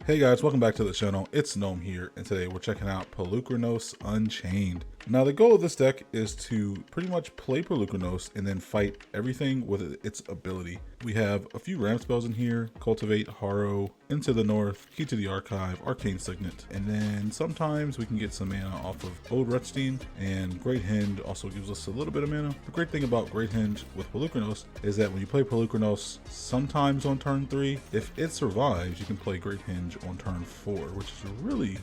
Hey guys, welcome back to the channel. It's Gnome here, and today we're checking out Polukranos Unchained. Now the goal of this deck is to pretty much play Polukranos and then fight everything with its ability. We have a few ramp spells in here: Cultivate, Harrow, Into the North, Key to the Archive, Arcane Signet, and then sometimes we can get some mana off of Old Rutstein, and Great Henge also gives us a little bit of mana. The great thing about Great Henge with Polukranos is that when you play Polukranos, sometimes on turn 3, if it survives, you can play Great Henge on turn 4, which is really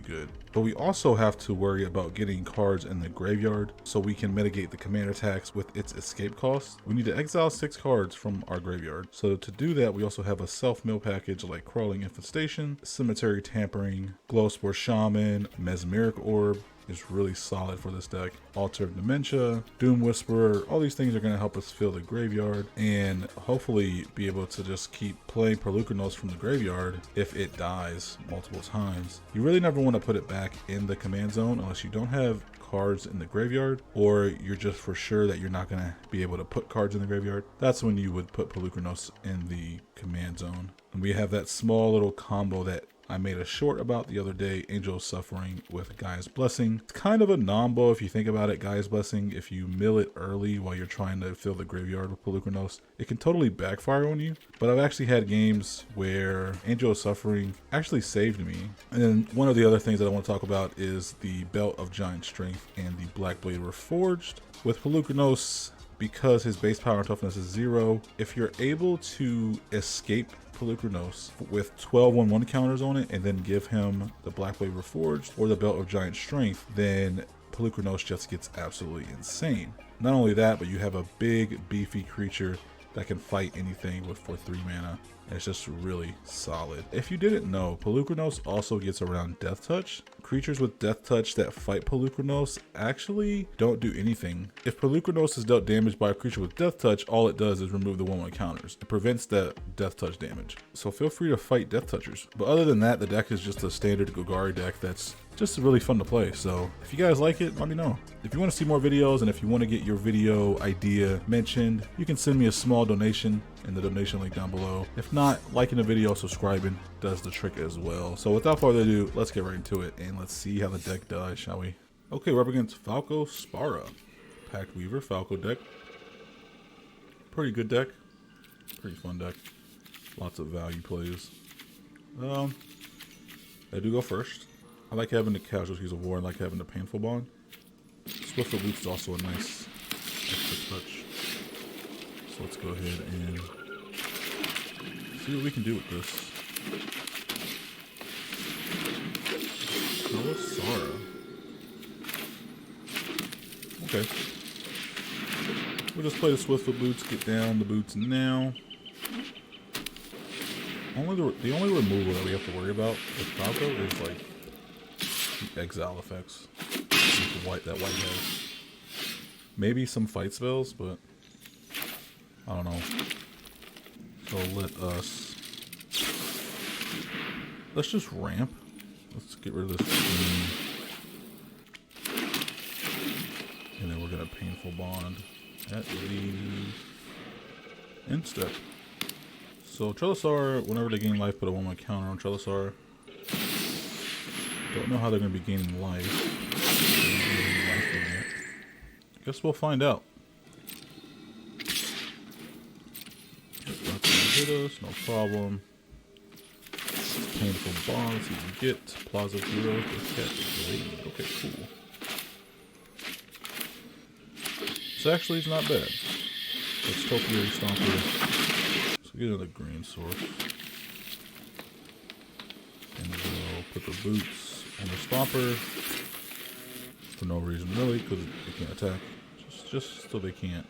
good. But we also have to worry about getting cards in the graveyard so we can mitigate the command attacks with its escape cost. We need to exile 6 cards from our graveyard. So to do that, we also have a self-mill package like Crawling Infestation, Cemetery Tampering, Glowspore Shaman, Mesmeric Orb is really solid for this deck. Altar of Dementia, Doom Whisperer, all these things are going to help us fill the graveyard and hopefully be able to just keep playing Polukranos from the graveyard if it dies multiple times. You really never want to put it back in the command zone unless you don't have cards in the graveyard, or you're just for sure that you're not going to be able to put cards in the graveyard. That's when you would put Polukranos in the command zone. And we have that small little combo that I made a short about the other day, Angel of Suffering with Gaia's Blessing. It's kind of a nombo if you think about it. Gaia's Blessing, if you mill it early while you're trying to fill the graveyard with Polukranos, it can totally backfire on you. But I've actually had games where Angel of Suffering actually saved me. And then one of the other things that I want to talk about is the Belt of Giant Strength and the Black Blade Reforged. With Polukranos, because his base power and toughness is 0, if you're able to escape Polukranos with 12 1/1 counters on it and then give him the Black Blade Reforged or the Belt of Giant Strength, then Polukranos just gets absolutely insane. Not only that, but you have a big beefy creature that can fight anything for 3 mana. And it's just really solid. If you didn't know, Polukranos also gets around Death Touch. Creatures with Death Touch that fight Polukranos actually don't do anything. If Polukranos is dealt damage by a creature with Death Touch, all it does is remove the 1/1 counters. It prevents that Death Touch damage. So feel free to fight Death Touchers. But other than that, the deck is just a standard Golgari deck that's just really fun to play. So if you guys like it, let me know. If you want to see more videos and if you want to get your video idea mentioned, you can send me a small donation in the donation link down below. If not, liking the video, subscribing does the trick as well. So without further ado, let's get right into it and let's see how the deck does, shall we? Okay, we're up against Falco Spara. Pact Weaver, Falco deck. Pretty good deck. Pretty fun deck. Lots of value plays. I do go first. I like having the Casualties of War. I like having the Painful Bond. Swift of Loot is also a nice extra touch. So let's go ahead and see what we can do with this. Sara. Okay. We'll just play the Swift of Boots, get down the boots now. The only removal that we have to worry about with Falco is like the exile effects that white has. Maybe some fight spells, but I don't know. So let's just ramp. Let's get rid of this queen. And then we're gonna Painful Bond at the end step. So Trelisar, whenever they gain life, put a 1/1 counter on Trelisar. Don't know how they're gonna be gaining life. Guess we'll find out. That's not gonna hit us, no problem. Painful Bonds you can get. Plaza of Heroes with Cat Blade. Okay, cool. So actually it's not bad. Let's Topiary Stomper. So get another green source. And we'll put the boots on the Stomper. For no reason really, because they can't attack. Just so they can't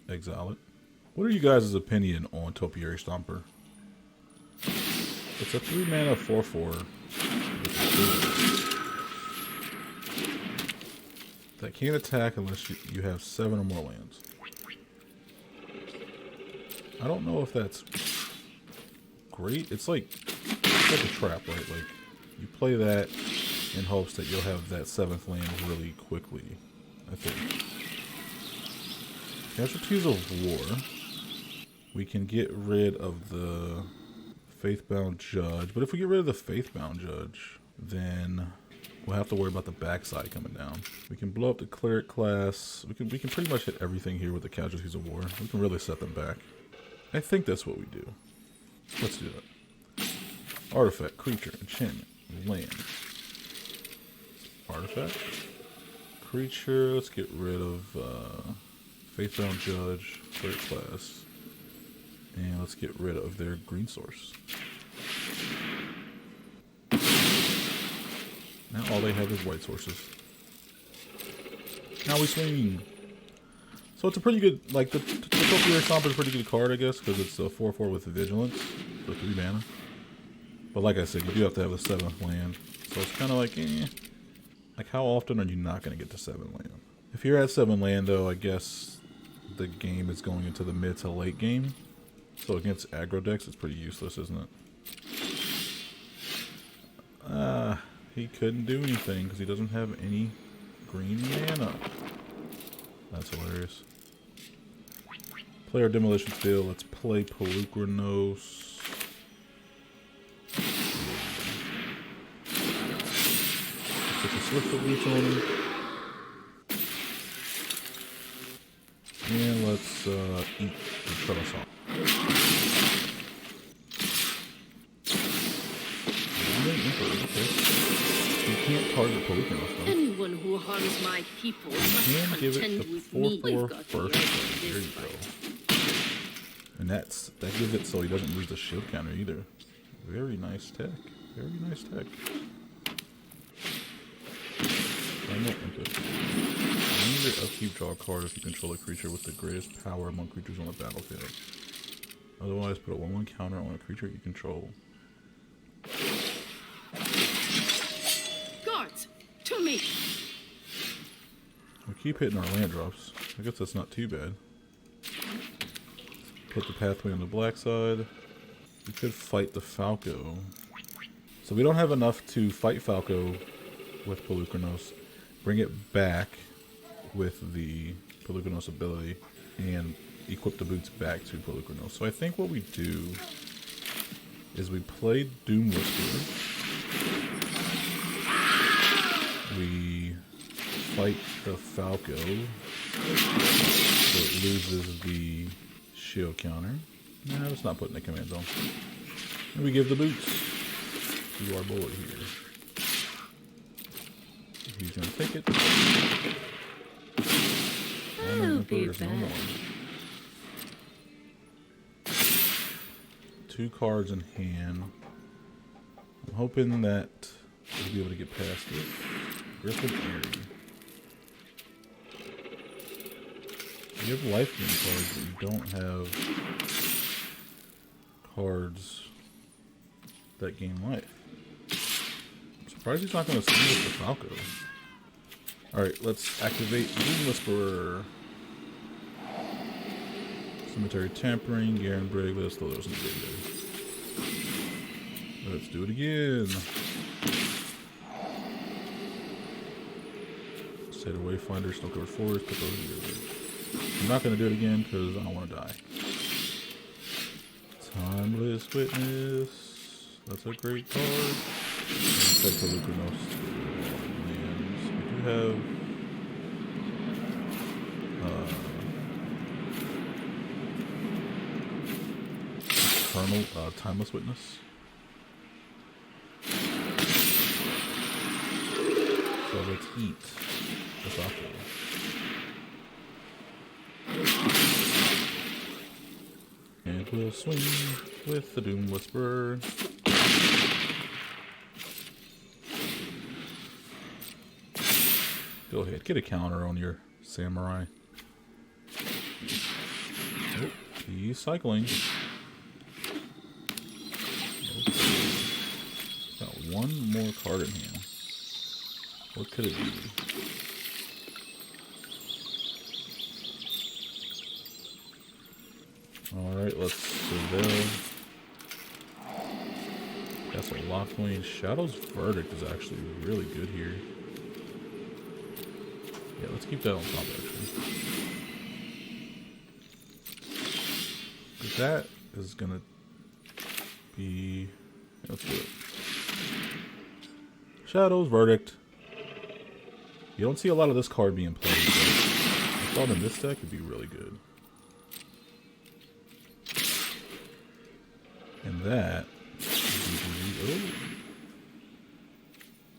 exile it. What are you guys' opinion on Topiary Stomper? It's a 3 mana 4/4 that can't attack unless you have 7 or more lands. I don't know if that's great. It's like a trap, right? Like you play that in hopes that you'll have that 7th land really quickly, I think. Casualties of War. We can get rid of the Faithbound Judge. But if we get rid of the Faithbound Judge, then we'll have to worry about the backside coming down. We can blow up the Cleric class. We can pretty much hit everything here with the Casualties of War. We can really set them back. I think that's what we do. Let's do that. Artifact, creature, enchantment, land. Artifact, creature. Let's get rid of Faithbound Judge, Cleric class. And let's get rid of their green source. Now all they have is white sources. Now we swing. So it's a pretty good, like the Topia Stomp is a pretty good card, I guess, because it's a 4/4 with Vigilance for 3 mana. But like I said, you do have to have a 7th land. So it's kind of like, like how often are you not going to get to 7 land? If you're at 7 land, though, I guess the game is going into the mid to late game. So against aggro decks, it's pretty useless, isn't it? He couldn't do anything because he doesn't have any green mana. That's hilarious. Play our Demolition Field. Let's play Polukranos. Put the Slip of Leech on him. And let's eat the Trellis. You can't target Polukranos though. Anyone who harms my people must Give it contend the with me. 4/4 first. There you go. And that gives it so he doesn't lose the shield counter either. Very nice tech. Very nice tech. Use your upkeep, draw a card if you control a creature with the greatest power among creatures on the battlefield. Otherwise, put a 1/1 counter on a creature you control. Guards, to me. We keep hitting our land drops. I guess that's not too bad. Put the pathway on the black side. We could fight the Falco. So we don't have enough to fight Falco with Polukranos. Bring it back with the Polukranos ability and equip the boots back to Polukranos. So I think what we do is we play Doom Whisperer. We fight the Falco. So it loses the shield counter. No, it's not putting the commands on. And we give the boots to our boy here. He's gonna take it. I'll be back. No more. 2 cards in hand. I'm hoping that we'll be able to get past it. Griffin Airy. You have life gain cards, but you don't have cards that gain life. I'm surprised he's not going to swing with the Falco. Alright, let's activate Doom Whisperer. Cemetery Tampering, Garen Brig, let's throw those in the graveyard. Let's do it again. State of Wayfinder, Snow Covered Forest, put those in the graveyard. I'm not going to do it again because I don't want to die. Timeless Witness. That's a great card. Let's take Polukranos. We do have Eternal Timeless Witness. So let's eat the Falco. And we'll swing with the Doom Whisperer. Go ahead, get a counter on your Samurai. Oh, he's cycling. Got one more card in hand. What could it be? Alright, let's surveil. That's a Lockwing. Shadow's Verdict is actually really good here. Yeah, let's keep that on top actually. Because that is gonna be... Let's do it. Shadow's Verdict. You don't see a lot of this card being played, but I thought in this deck it'd be really good. And that...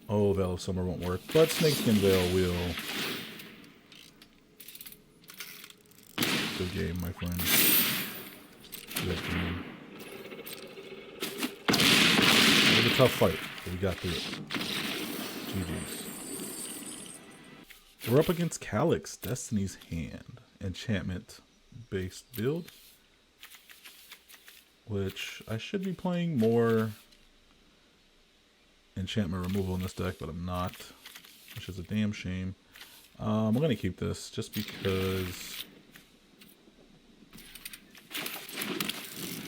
Oh, Veil of Summer won't work, but Snakeskin Veil will. Good game, my friend. Good game. It was a tough fight, but we got through it. GG's. We're up against Calyx, Destiny's Hand, enchantment-based build, which I should be playing more enchantment removal in this deck, but I'm not, which is a damn shame. I'm going to keep this just because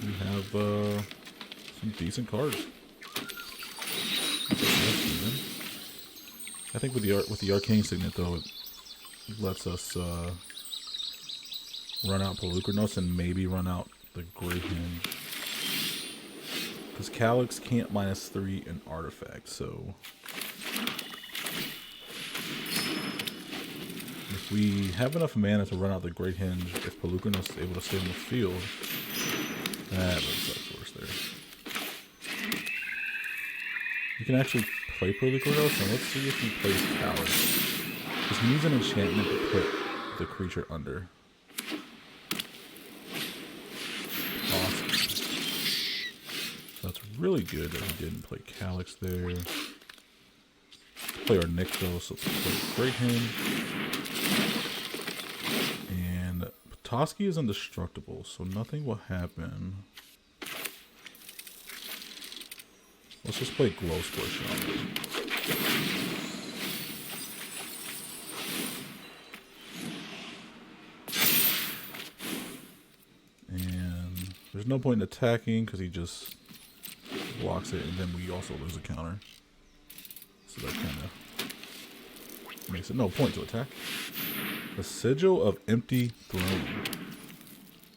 we have some decent cards. I think with the Arcane Signet, though, it lets us run out Polukranos and maybe run out the Great Hinge. Because Calyx can't -3 an artifact, so if we have enough mana to run out the Great Hinge, if Polukranos is able to stay on the field, that really sucks for us there. You can actually play Polukranos, and let's see if he plays Calyx. Because he needs an enchantment to put the creature under. Awesome. So that's really good that he didn't play Calyx there. Let's play our Nykthos, so let's play Great Hinge. And Petoskey is indestructible, so nothing will happen. Let's just play Glow Spore Shaman. And there's no point in attacking because he just blocks it, and then we also lose a counter. So that kind of makes it no point to attack. The Sigil of Empty Throne.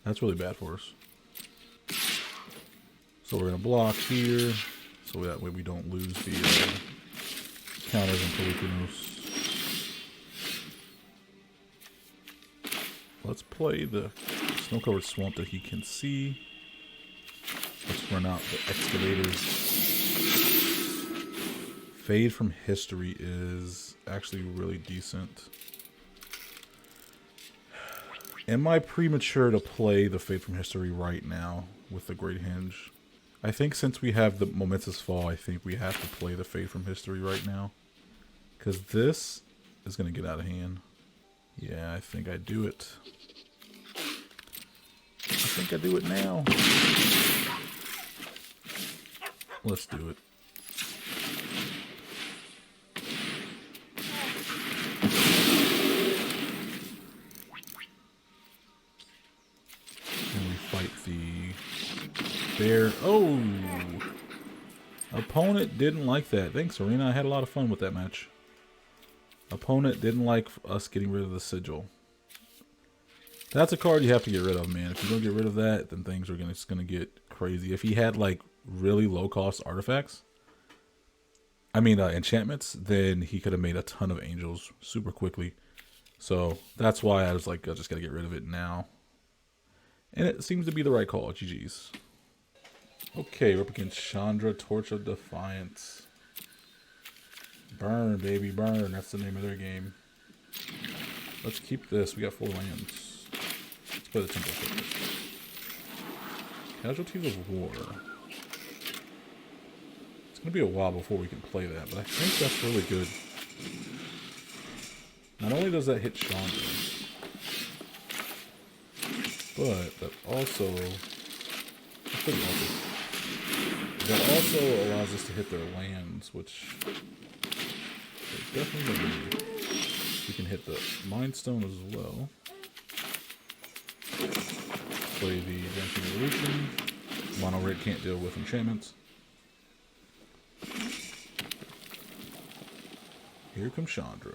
That's really bad for us. So we're going to block here. So that way we don't lose the counters and Polukranos. Let's play the Snow-Covered Swamp that he can see. Let's run out the Excavators. Fade from History is actually really decent. Am I premature to play the Fade from History right now with the Great Hinge? I think since we have the Momentous Fall, I think we have to play the Fade from History right now. Because this is going to get out of hand. Yeah, I think I do it. I think I do it now. Let's do it. And we fight the bear. Oh! Opponent didn't like that. Thanks, Arena. I had a lot of fun with that match. Opponent didn't like us getting rid of the Sigil. That's a card you have to get rid of, man. If you don't get rid of that, then things are just gonna get crazy. If he had like really low cost artifacts, enchantments, then he could have made a ton of angels super quickly. So that's why I was like, I just gotta get rid of it now. And it seems to be the right call. GG's. Okay, we're up against Chandra, Torch of Defiance. Burn, baby, burn. That's the name of their game. Let's keep this. We got 4 lands. Let's play the Temple first. Casualties of War. It's going to be a while before we can play that, but I think that's really good. Not only does that hit Chandra, but that also... That also allows us to hit their lands, which they definitely need. We can hit the Mind Stone as well. Play the Dancing Evolution. Mono red can't deal with enchantments. Here comes Chandra.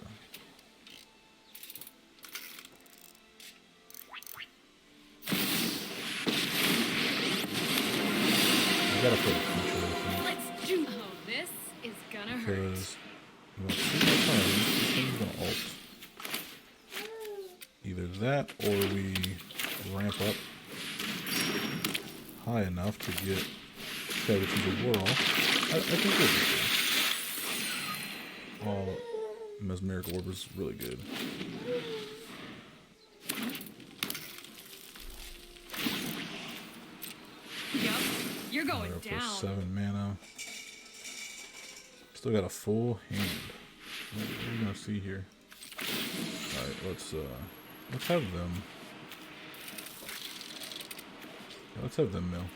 I got gotta play a creature, I think. Let's do. Oh, this is gonna hurt. Because we want 2 more turns. This thing's gonna ult. Either that or we ramp up high enough to get casualties of war off. I think we'll get there. Oh, Mesmeric Orb is really good. Yup, you're going For down. 7 mana. Still got a full hand. What are we gonna see here? Alright, let's have them. Yeah, let's have them mill.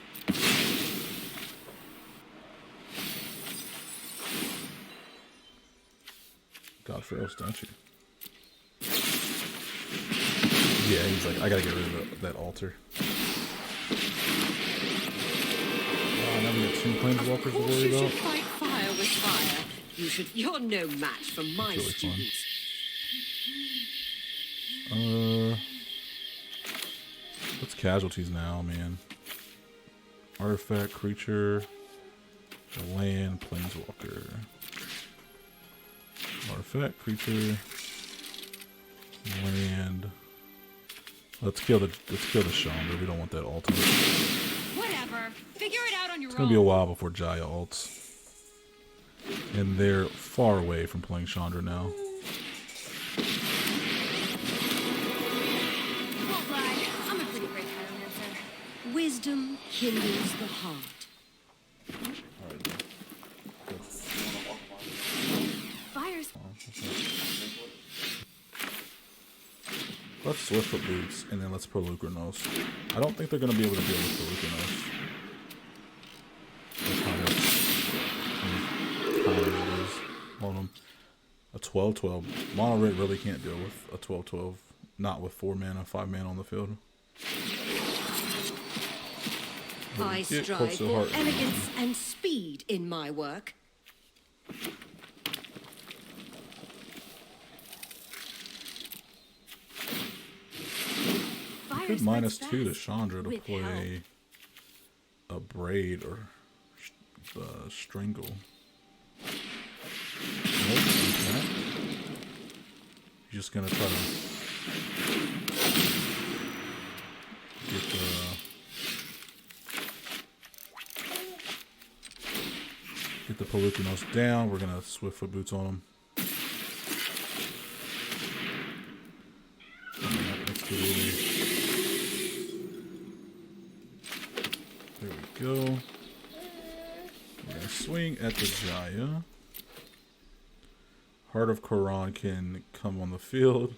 God Pharaohs, don't you? Yeah, he's like, I gotta get rid of that altar. Now we got 2 planeswalkers to worry You about. should fight fire with fire. You're no match for my That's really students. What's casualties now, man? Artifact, creature, land, planeswalker. Artifact, creature, land. Let's kill the Chandra. We don't want that ultimate. Whatever. Figure it out on your It's own. gonna be a while before Jaya ults. And they're far away from playing Chandra now. Won't lie, I'm a pretty great pyromancer. Wisdom kindles the heart. Fire's Let's Swiftfoot Boots, and then let's Polukranos. I don't think they're going to be able to deal with Polukranos. That's how much power it is on them. A 12/12. Mono Red really can't deal with a 12/12. Not with 4 mana, 5 mana on the field. But I get strive close to the for heart. elegance and speed in my work. Good -2 to Chandra to with play a Braid or Strangle. Nope, okay. You're just gonna try to get the Polukranos down. We're gonna Swiftfoot Boots on him. Let's get really. There we go. We're gonna swing at the Jaya. Heart of Quran can come on the field.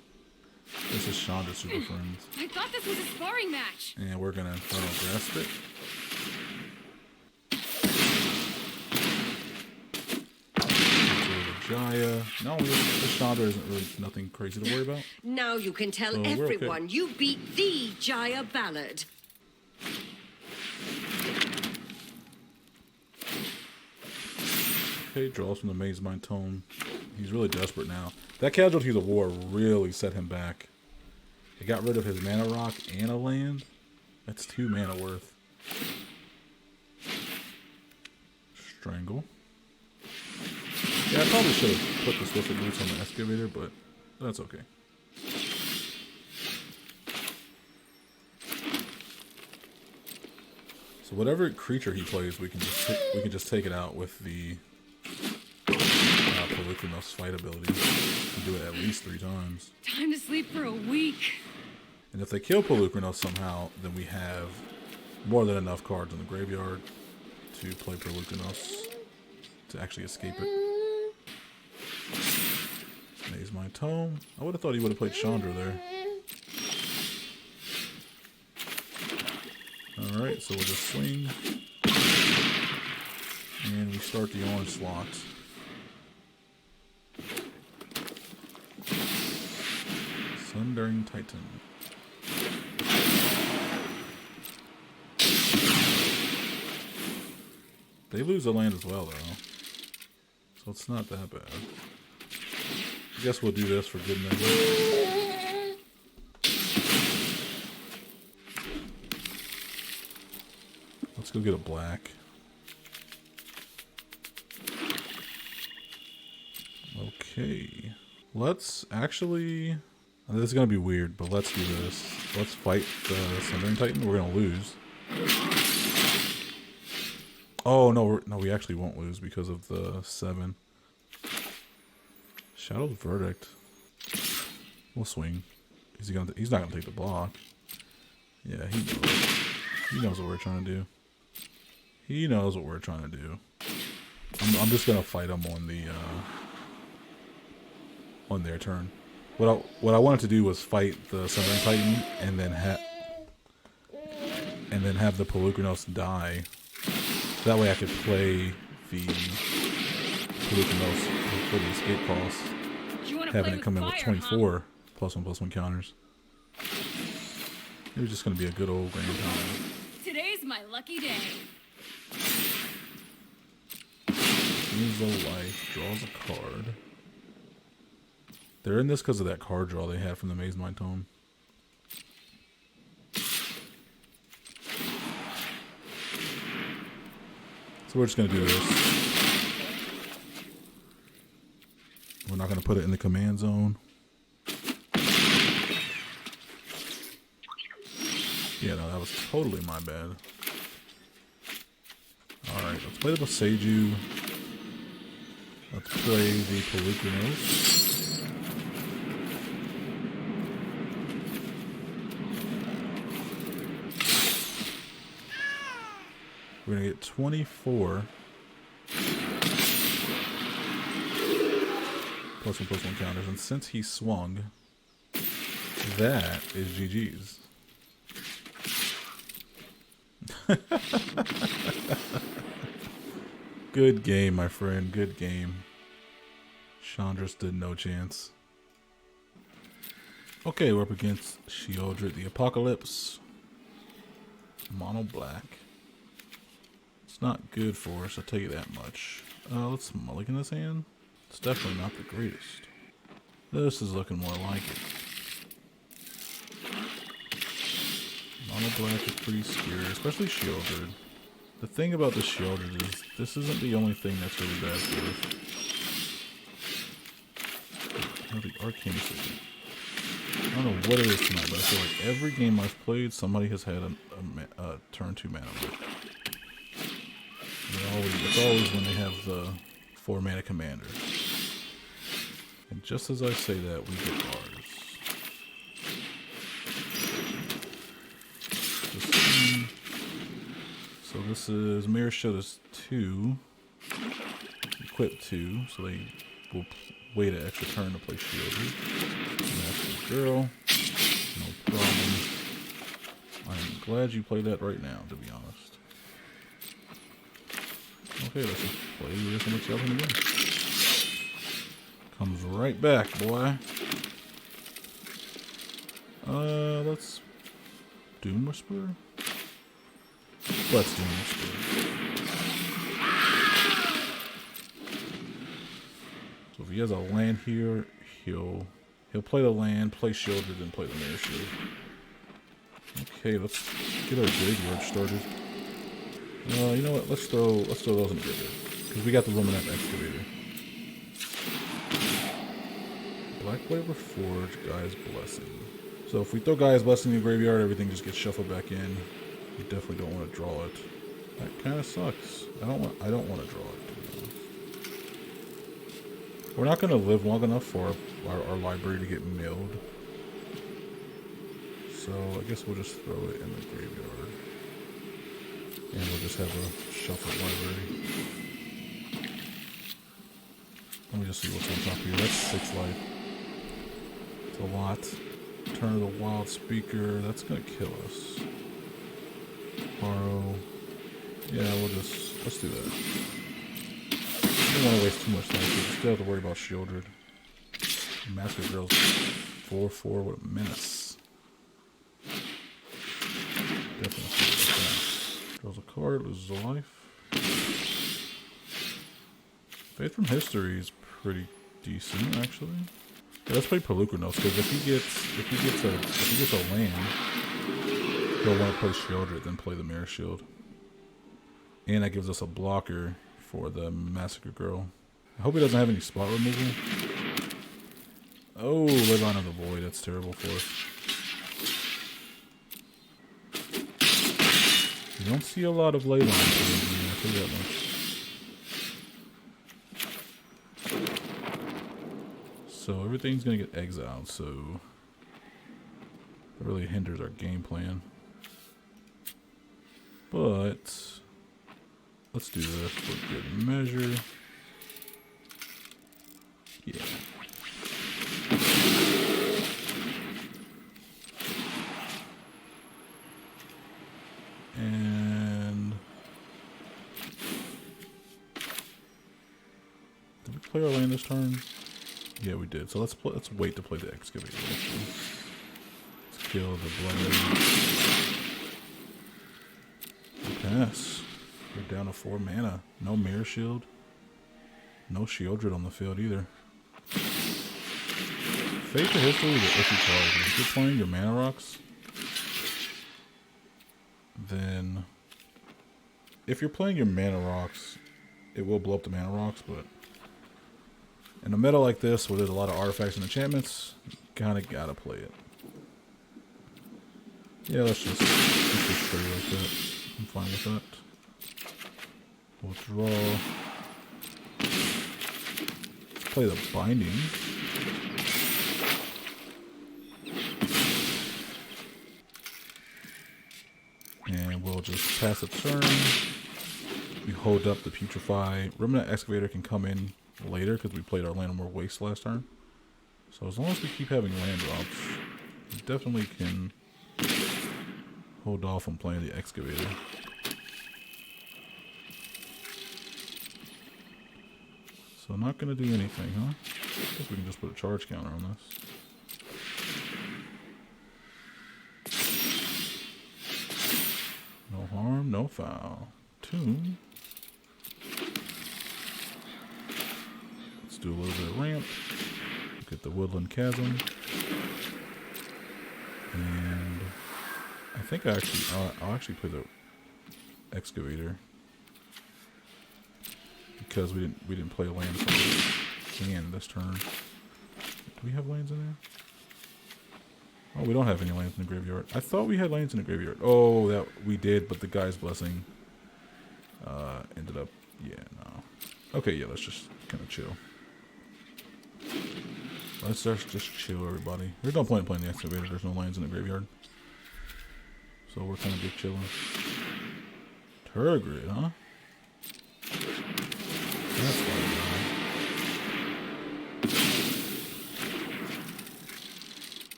This is Chandra Super Friends. I thought this was a sparring match. And we're gonna Infernal Grasp it. Jaya. No, the Chandra isn't really nothing crazy to worry about. Now you can tell So we're okay. everyone you beat the Jaya Ballad. Okay, draws from the Maze Mind Tome. He's really desperate now. That Casualties of War really set him back. He got rid of his mana rock and a land. That's 2 mana worth. Strangle. Yeah, I probably should have put the Swiftfoot Boots on the Excavator, but that's okay. So whatever creature he plays, we can just take it out with the Polukranos fight ability. We can do it at least 3 times. Time to sleep for a week. And if they kill Polukranos somehow, then we have more than enough cards in the graveyard to play Polukranos to actually escape it. Maze Mind Tome. I would have thought he would have played Chandra there. Alright, so we'll just swing. And we start the onslaught. Sundering Titan. They lose a land as well, though. So it's not that bad. I guess we'll do this for good measure. Let's go get a black. Okay. Let's actually... This is going to be weird, but let's do this. Let's fight the Sundering Titan. We're going to lose. Oh, no, no, we actually won't lose because of the 7. Shadow's Verdict. We'll swing. He's not gonna take the block. Yeah, he knows. He knows what we're trying to do. He knows what we're trying to do. I'm just gonna fight him on the on their turn. What I wanted to do was fight the Sundering Titan and then have the Polukranos die. That way I could play the Polukranos for the escape cost, having it come in with 24 +1/+1 counters. It was just going to be a good old grand time. Today's my lucky day. Use a life, draws a card. They're in this because of that card draw they had from the Maze Mind Tome. So we're just going to do this. We're not going to put it in the command zone. Yeah, no, that was totally my bad. Alright, let's play the Boseiju. Let's play the Polukranos. We're going to get 24 +1/+1 counters. And since he swung, that is GG's. Good game, my friend. Good game. Chandra stood no chance. Okay, we're up against Sheoldred the Apocalypse. Mono black. It's not good for us, I'll tell you that much. Let's mulligan this hand. It's definitely not the greatest. This is looking more like it. Mono black is pretty scary, especially Sheoldred. The thing about the Sheoldred is this isn't the only thing that's really bad for us. Oh, the Arcane Assistant. I don't know what it is tonight, but I feel like every game I've played, somebody has had a turn 2 mana lift. It's always when they have the 4 mana commander. And just as I say that, we get ours. So this is Mirror Shield is 2. Equip 2, so they will wait an extra turn to play Sheoldred. That's the girl. No problem. I'm glad you played that right now, to be honest. Okay, let's just play this and let's help him again. Comes right back, boy. Let's Doom Whisperer? Let's Doom Whisperer. So if he has a land here, he'll play the land, play Sheoldred, and play the Mirror Shield. Okay, let's get our graveyard started. You know what? Let's throw those in the graveyard because we got the Lumineth Excavator. Black Waver Forge, Gaia's Blessing. So if we throw Gaia's Blessing in the graveyard, everything just gets shuffled back in. We definitely don't want to draw it. That kind of sucks. I don't want to draw it, to be honest. We're not going to live long enough for our library to get milled. So I guess we'll just throw it in the graveyard. And we'll just have a shuffled library. Let me just see what's on top here. That's 6 life. It's a lot. Turn of the Wild Speaker. That's going to kill us. Borrow. Yeah, let's do that. I don't want to waste too much life. We still have to worry about Sheoldred. Master Girl's 4/4. What a menace. Definitely. Draws a card, loses a life. Faith from History is pretty decent, actually. Yeah, let's play Polukranos because if he gets a land, he'll want to play Sheoldred, then play the Mirror Shield, and that gives us a blocker for the Massacre Girl. I hope he doesn't have any spot removal. Oh, Leyline of the Void. That's terrible for us. You don't see a lot of Leyline today, man, I'll tell you that much. So everything's gonna get exiled, so it really hinders our game plan. But let's do this for good measure. Yeah. And did we play our land this turn? Yeah, we did. So let's wait to play the excavator. Actually. Let's kill the blood. Pass. We're down to 4 mana. No mirror shield. No Shieldred on the field either. Fate to History is an iffy card. If you're playing your mana rocks, then if you're playing your mana rocks, it will blow up the mana rocks, but in a meta like this where there's a lot of artifacts and enchantments, you kinda gotta play it. Yeah, let's just trade like that. I'm fine with that. We'll draw. Let's play the Binding. And we'll just pass a turn. We hold up the Putrefy. Remnant Excavator can come in later because we played our Landmore Waste last turn. So as long as we keep having land drops, we definitely can hold off on playing the Excavator. So not going to do anything, huh? I guess we can just put a charge counter on this. No harm, no foul. Tune. Let's do a little bit of ramp. Look at the Woodland Chasm. And I think I'll actually play the Excavator. Because we didn't play land from hand this turn. Do we have lands in there? Oh, we don't have any lands in the graveyard. I thought we had lands in the graveyard. Oh, that we did, but the guy's blessing ended up. Yeah, no. Okay, yeah, let's just kind of chill. Let's just chill, everybody. There's no point in playing the Excavator. There's no lands in the graveyard, so we're kind of just chilling. Turgid, huh? That's fine.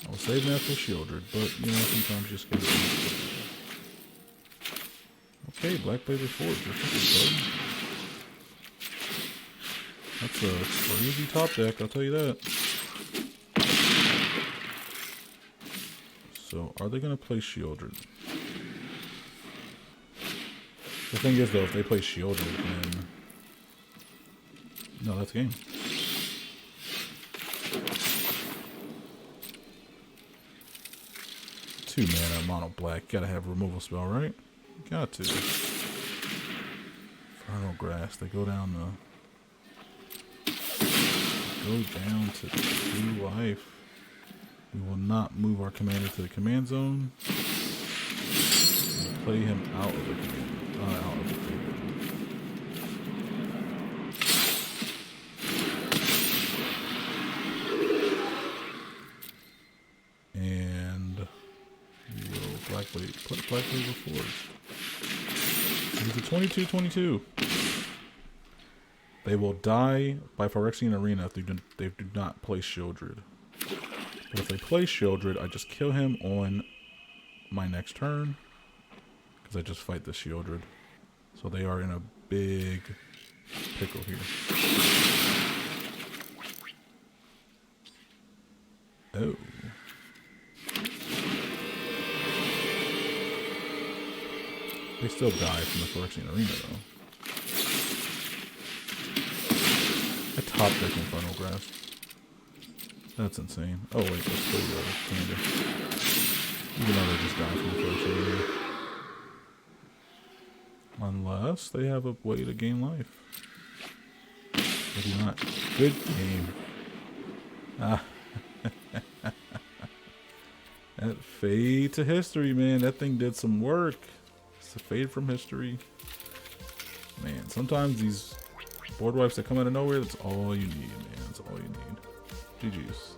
I'll save that for Shieldred, but you know, sometimes you just gotta. Okay, Black Blazer Forge. That's a crazy top deck, I'll tell you that. So, are they gonna play Shieldred? The thing is, though, if they play Shieldred, then no, that's game. Two mana, mono black. Gotta have a removal spell, right? Got to. Infernal Grass. They go down to 2 life. We will not move our commander to the command zone. We'll play him out of the command. Out of the field. And we'll put Black Blazer Forge. It's a 22-22. They will die by Phyrexian Arena if they do not play Shieldred. But if they play Shieldred, I just kill him on my next turn. Because I just fight the Shieldred. So they are in a big pickle here. Oh. They still die from the Phyrexian Arena, though. I top deck Infernal Grasp. That's insane. Oh, wait, let's go the Commander. Even though they just die from the Phyrexian Arena. Unless they have a way to gain life. They do not. Good game. Ah. That fade to history, man. That thing did some work. It's a fade from history. Man, sometimes these board wipes that come out of nowhere, that's all you need, man. That's all you need. GG's.